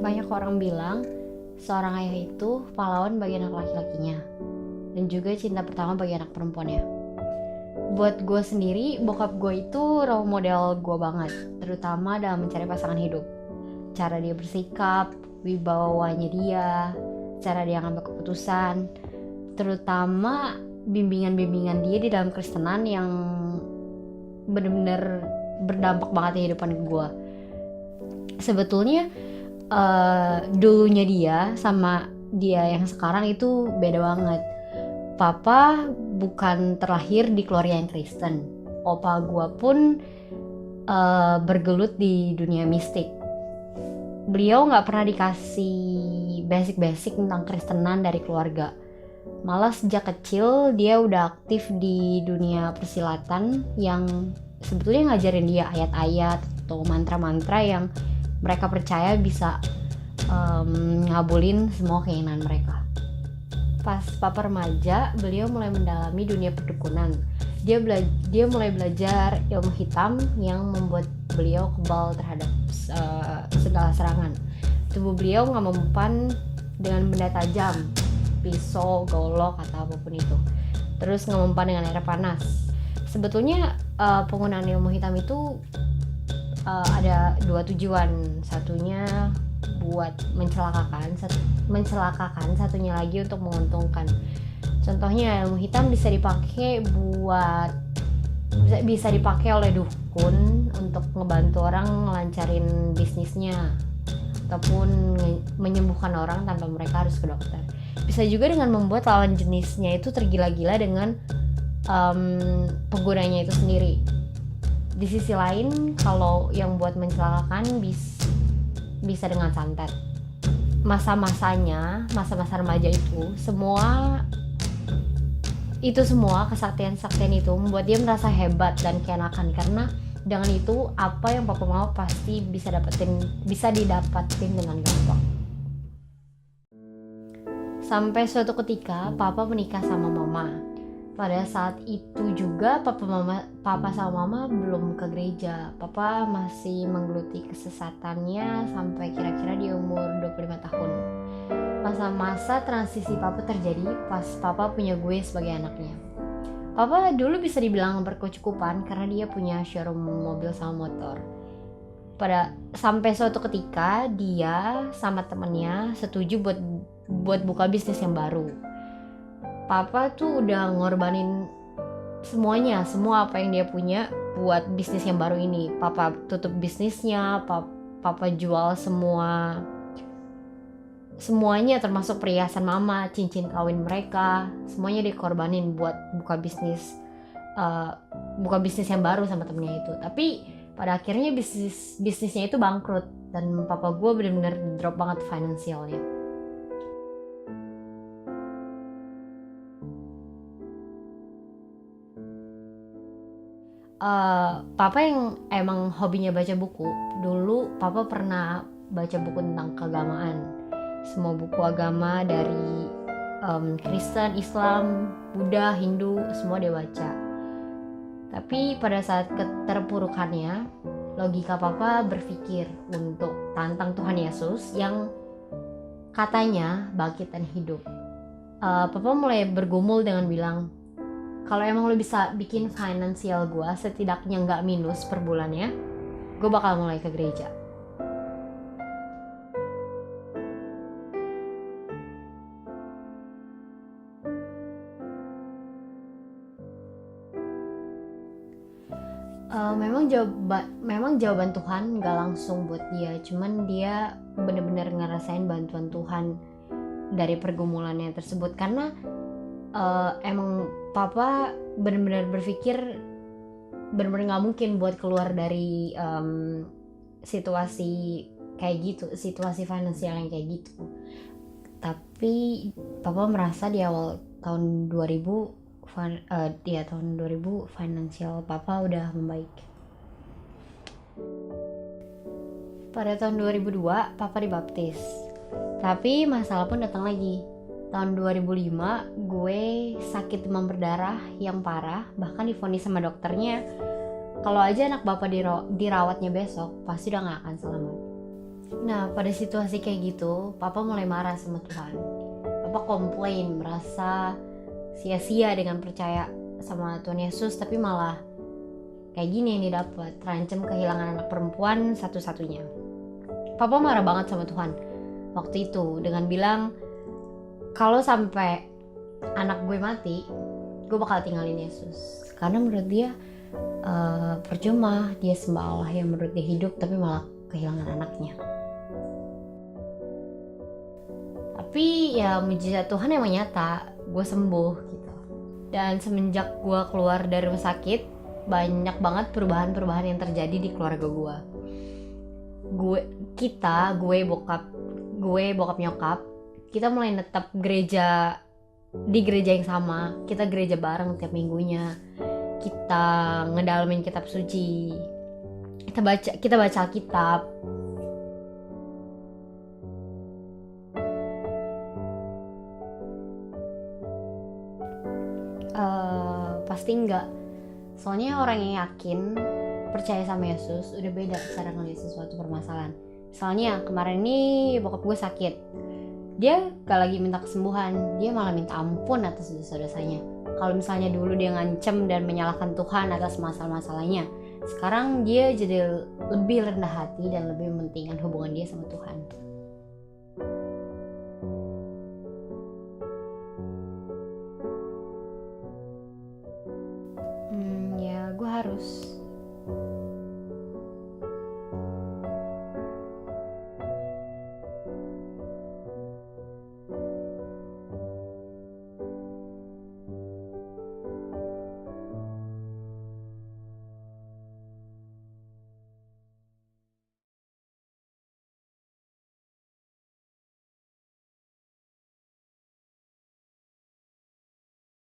Banyak orang bilang seorang ayah itu pahlawan bagi anak laki-lakinya dan juga cinta pertama bagi anak perempuannya. Buat gue sendiri, bokap gue itu role model gue banget, terutama dalam mencari pasangan hidup. Cara dia bersikap, wibawanya dia, cara dia ngambil keputusan, terutama bimbingan-bimbingan dia di dalam Kristenan yang benar-benar berdampak banget di kehidupan gue. Sebetulnya dulunya dia sama dia yang sekarang itu beda banget. Papa bukan terlahir di keluarga yang Kristen. Opa gue pun bergelut di dunia mistik. Beliau gak pernah dikasih basic-basic tentang Kristenan dari keluarga. Malah sejak kecil dia udah aktif di dunia persilatan yang sebetulnya ngajarin dia ayat-ayat atau mantra-mantra yang mereka percaya bisa ngabulin semua keinginan mereka. Pas papa remaja, beliau mulai mendalami dunia perdukunan. Dia mulai belajar ilmu hitam yang membuat beliau kebal terhadap segala serangan. Tubuh beliau nggak mempan dengan benda tajam, pisau, golok atau apapun itu. Terus nggak mempan dengan air panas. Sebetulnya penggunaan ilmu hitam itu ada dua tujuan. Satunya buat mencelakakan, satunya lagi untuk menguntungkan. Contohnya ilmu hitam bisa dipakai oleh dukun untuk ngebantu orang ngelancarin bisnisnya ataupun menyembuhkan orang tanpa mereka harus ke dokter. Bisa juga dengan membuat lawan jenisnya itu tergila-gila dengan penggunanya itu sendiri. Di sisi lain, kalau yang buat mencelakakan bisa dengan santet. Masa-masa remaja itu semua kesaktian itu membuat dia merasa hebat dan keenakan, karena dengan itu apa yang papa mau pasti bisa didapatin dengan gampang. Sampai suatu ketika papa menikah sama mama. Pada saat itu juga papa sama mama belum ke gereja. Papa masih menggeluti kesesatannya sampai kira-kira di umur 25 tahun. Masa-masa transisi papa terjadi pas papa punya gue sebagai anaknya. Papa dulu bisa dibilang berkecukupan karena dia punya showroom mobil sama motor. Sampai suatu ketika dia sama temennya setuju buat buka bisnis yang baru. Papa tuh udah ngorbanin semua apa yang dia punya buat bisnis yang baru ini. Papa tutup bisnisnya, papa jual semuanya termasuk perhiasan mama, cincin kawin mereka, semuanya dikorbanin buat buka bisnis yang baru sama temennya itu. Tapi pada akhirnya bisnisnya itu bangkrut dan papa gue benar-benar drop banget finansialnya. Papa yang emang hobinya baca buku, dulu papa pernah baca buku tentang keagamaan. Semua buku agama dari Kristen, Islam, Buddha, Hindu, semua dia baca. Tapi pada saat keterpurukannya, logika papa berpikir untuk tantang Tuhan Yesus yang katanya bangkit dan hidup. Papa mulai bergumul dengan bilang, kalau emang lo bisa bikin finansial gue setidaknya nggak minus per bulannya, gue bakal mulai ke gereja. Memang jawaban Tuhan nggak langsung buat dia, cuman dia benar-benar ngerasain bantuan Tuhan dari pergumulannya tersebut, karena emang papa benar-benar berpikir benar-benar nggak mungkin buat keluar dari situasi kayak gitu, situasi finansial yang kayak gitu. Tapi papa merasa di awal tahun 2000 finansial papa udah membaik. Pada tahun 2002 papa dibaptis. Tapi masalah pun datang lagi. Tahun 2005 gue sakit demam berdarah yang parah, bahkan divonis sama dokternya kalau aja anak bapak dirawatnya besok pasti udah gak akan selamat. Nah, pada situasi kayak gitu, papa mulai marah sama Tuhan. Papa komplain, merasa sia-sia dengan percaya sama Tuhan Yesus, tapi malah kayak gini yang didapat, terancam kehilangan anak perempuan satu-satunya. Papa marah banget sama Tuhan waktu itu dengan bilang, kalau sampai anak gue mati, gue bakal tinggalin Yesus. Karena menurut dia percuma dia sembah Allah yang menurut dia hidup, tapi malah kehilangan anaknya. Tapi ya mujizat Tuhan yang nyata, gue sembuh gitu. Dan semenjak gue keluar dari rumah sakit, banyak banget perubahan-perubahan yang terjadi di keluarga gue. Gue bokap nyokap, kita mulai netap gereja di gereja yang sama. Kita gereja bareng tiap minggunya. Kita ngedalamin kitab suci. Kita baca Alkitab. Pasti enggak. Soalnya orang yang yakin percaya sama Yesus udah beda cara ngeliat sesuatu permasalahan. Misalnya kemarin ini bokap gue sakit, dia gak lagi minta kesembuhan, dia malah minta ampun atas dosa-dosanya. Kalau misalnya dulu dia ngancem dan menyalahkan Tuhan atas masalah-masalahnya, sekarang dia jadi lebih rendah hati dan lebih mementingkan hubungan dia sama Tuhan. Ya gue harus